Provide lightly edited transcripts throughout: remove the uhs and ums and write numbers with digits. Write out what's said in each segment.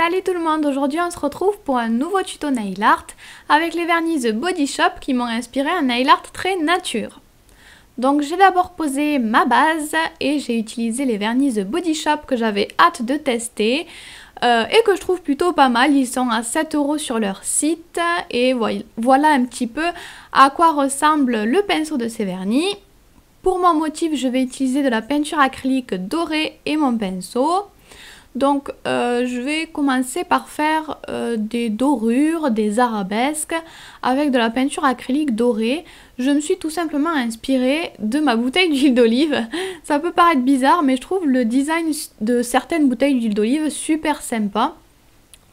Salut tout le monde, aujourd'hui on se retrouve pour un nouveau tuto nail art avec les vernis The Body Shop qui m'ont inspiré un nail art très nature. Donc j'ai d'abord posé ma base et j'ai utilisé les vernis The Body Shop que j'avais hâte de tester et que je trouve plutôt pas mal. Ils sont à 7 € sur leur site et voilà un petit peu à quoi ressemble le pinceau de ces vernis. Pour mon motif, je vais utiliser de la peinture acrylique dorée et mon pinceau. Donc je vais commencer par faire des dorures, des arabesques avec de la peinture acrylique dorée. Je me suis tout simplement inspirée de ma bouteille d'huile d'olive. Ça peut paraître bizarre mais je trouve le design de certaines bouteilles d'huile d'olive super sympa.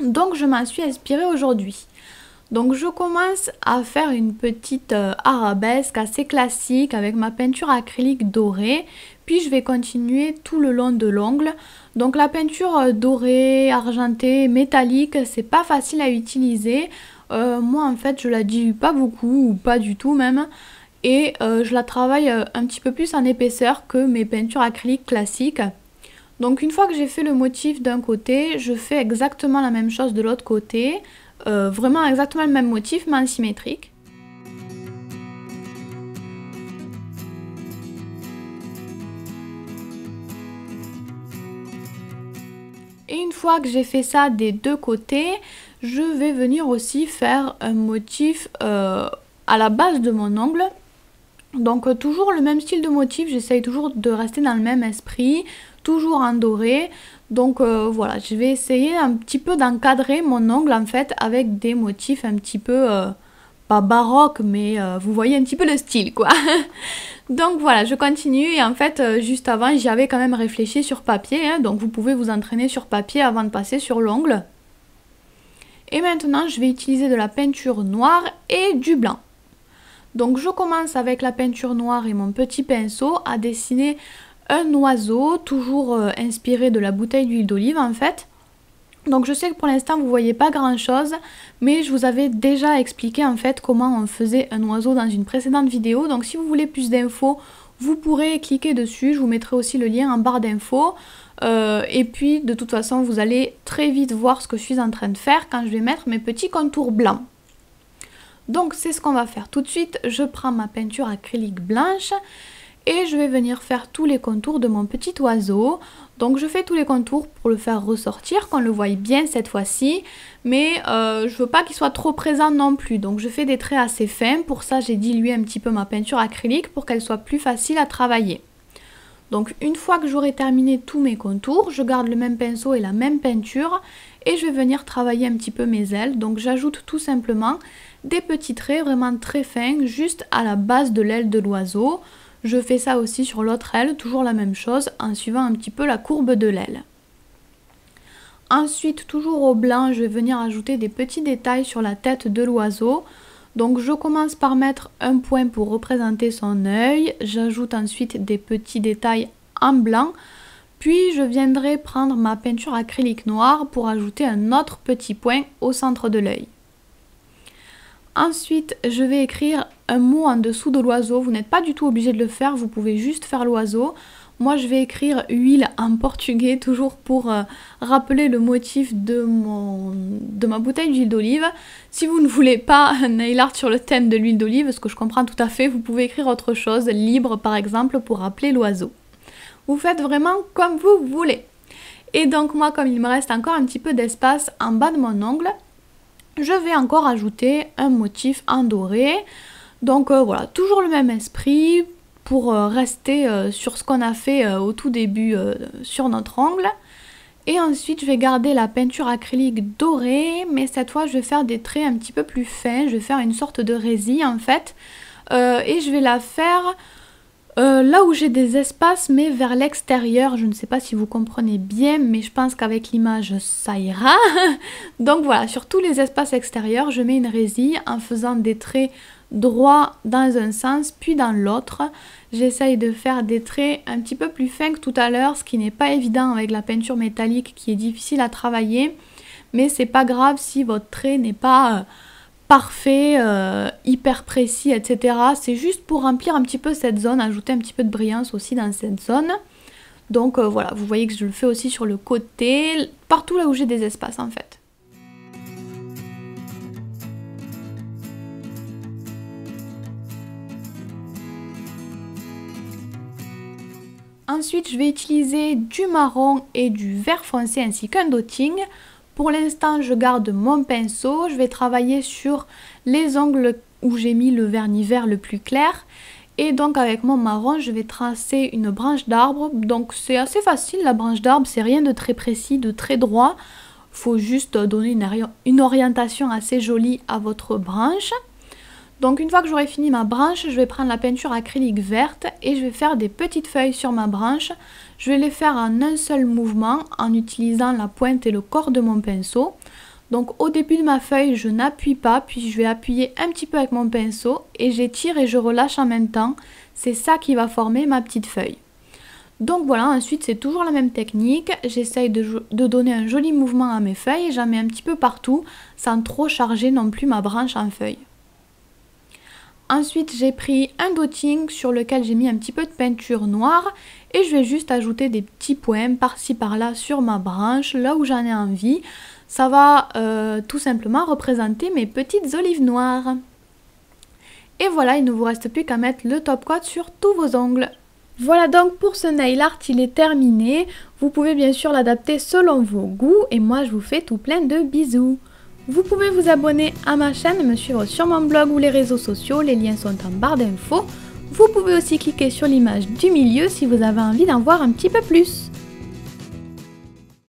Donc je m'en suis inspirée aujourd'hui. Donc je commence à faire une petite arabesque assez classique avec ma peinture acrylique dorée. Puis je vais continuer tout le long de l'ongle. Donc la peinture dorée, argentée, métallique, c'est pas facile à utiliser. Moi en fait je la dilue pas beaucoup ou pas du tout même. Et je la travaille un petit peu plus en épaisseur que mes peintures acryliques classiques. Donc une fois que j'ai fait le motif d'un côté, je fais exactement la même chose de l'autre côté. Vraiment exactement le même motif mais en symétrique. Et une fois que j'ai fait ça des deux côtés, je vais venir aussi faire un motif à la base de mon ongle. Donc toujours le même style de motif, j'essaye toujours de rester dans le même esprit, toujours en doré. Donc voilà, je vais essayer un petit peu d'encadrer mon ongle en fait avec des motifs un petit peu, pas baroque, mais vous voyez un petit peu le style quoi. Donc voilà, je continue et en fait juste avant j'y avais quand même réfléchi sur papier, hein, donc vous pouvez vous entraîner sur papier avant de passer sur l'ongle. Et maintenant je vais utiliser de la peinture noire et du blanc. Donc je commence avec la peinture noire et mon petit pinceau à dessiner un oiseau, toujours inspiré de la bouteille d'huile d'olive en fait. Donc je sais que pour l'instant vous voyez pas grand chose, mais je vous avais déjà expliqué en fait comment on faisait un oiseau dans une précédente vidéo. Donc si vous voulez plus d'infos, vous pourrez cliquer dessus, je vous mettrai aussi le lien en barre d'infos. Et puis de toute façon vous allez très vite voir ce que je suis en train de faire quand je vais mettre mes petits contours blancs. Donc c'est ce qu'on va faire tout de suite. Je prends ma peinture acrylique blanche et je vais venir faire tous les contours de mon petit oiseau. Donc je fais tous les contours pour le faire ressortir, qu'on le voie bien cette fois-ci. Mais je veux pas qu'il soit trop présent non plus. Donc je fais des traits assez fins. Pour ça j'ai dilué un petit peu ma peinture acrylique pour qu'elle soit plus facile à travailler. Donc une fois que j'aurai terminé tous mes contours, je garde le même pinceau et la même peinture. Et je vais venir travailler un petit peu mes ailes. Donc j'ajoute tout simplement des petits traits vraiment très fins juste à la base de l'aile de l'oiseau. Je fais ça aussi sur l'autre aile, toujours la même chose en suivant un petit peu la courbe de l'aile. Ensuite, toujours au blanc, je vais venir ajouter des petits détails sur la tête de l'oiseau. Donc je commence par mettre un point pour représenter son œil. J'ajoute ensuite des petits détails en blanc. Puis je viendrai prendre ma peinture acrylique noire pour ajouter un autre petit point au centre de l'œil. Ensuite, je vais écrire un mot en dessous de l'oiseau. Vous n'êtes pas du tout obligé de le faire, vous pouvez juste faire l'oiseau. Moi, je vais écrire huile en portugais, toujours pour rappeler le motif de ma bouteille d'huile d'olive. Si vous ne voulez pas un nail art sur le thème de l'huile d'olive, ce que je comprends tout à fait, vous pouvez écrire autre chose, libre par exemple, pour rappeler l'oiseau. Vous faites vraiment comme vous voulez. Et donc moi, comme il me reste encore un petit peu d'espace en bas de mon ongle, je vais encore ajouter un motif en doré. Donc voilà, toujours le même esprit pour rester sur ce qu'on a fait au tout début sur notre ongle. Et ensuite, je vais garder la peinture acrylique dorée, mais cette fois, je vais faire des traits un petit peu plus fins. Je vais faire une sorte de résille en fait. Et je vais la faire là où j'ai des espaces, mais vers l'extérieur. Je ne sais pas si vous comprenez bien, mais je pense qu'avec l'image, ça ira. Donc voilà, sur tous les espaces extérieurs, je mets une résille en faisant des traits droits dans un sens, puis dans l'autre. J'essaye de faire des traits un petit peu plus fins que tout à l'heure, ce qui n'est pas évident avec la peinture métallique qui est difficile à travailler. Mais c'est pas grave si votre trait n'est pas parfait, hyper précis, etc. C'est juste pour remplir un petit peu cette zone, ajouter un petit peu de brillance aussi dans cette zone. Donc voilà, vous voyez que je le fais aussi sur le côté, partout là où j'ai des espaces en fait. Ensuite, je vais utiliser du marron et du vert foncé ainsi qu'un dotting. Pour l'instant, je garde mon pinceau. Je vais travailler sur les ongles où j'ai mis le vernis vert le plus clair. Et donc avec mon marron, je vais tracer une branche d'arbre. Donc c'est assez facile, la branche d'arbre, c'est rien de très précis, de très droit. Il faut juste donner une orientation assez jolie à votre branche. Donc une fois que j'aurai fini ma branche, je vais prendre la peinture acrylique verte et je vais faire des petites feuilles sur ma branche. Je vais les faire en un seul mouvement en utilisant la pointe et le corps de mon pinceau. Donc au début de ma feuille, je n'appuie pas, puis je vais appuyer un petit peu avec mon pinceau et j'étire et je relâche en même temps. C'est ça qui va former ma petite feuille. Donc voilà, ensuite c'est toujours la même technique. J'essaye de donner un joli mouvement à mes feuilles et j'en mets un petit peu partout sans trop charger non plus ma branche en feuilles. Ensuite, j'ai pris un dotting sur lequel j'ai mis un petit peu de peinture noire et je vais juste ajouter des petits points par-ci par-là sur ma branche, là où j'en ai envie. Ça va tout simplement représenter mes petites olives noires. Et voilà, il ne vous reste plus qu'à mettre le top coat sur tous vos ongles. Voilà donc pour ce nail art, il est terminé. Vous pouvez bien sûr l'adapter selon vos goûts et moi je vous fais tout plein de bisous. Vous pouvez vous abonner à ma chaîne, me suivre sur mon blog ou les réseaux sociaux, les liens sont en barre d'infos. Vous pouvez aussi cliquer sur l'image du milieu si vous avez envie d'en voir un petit peu plus.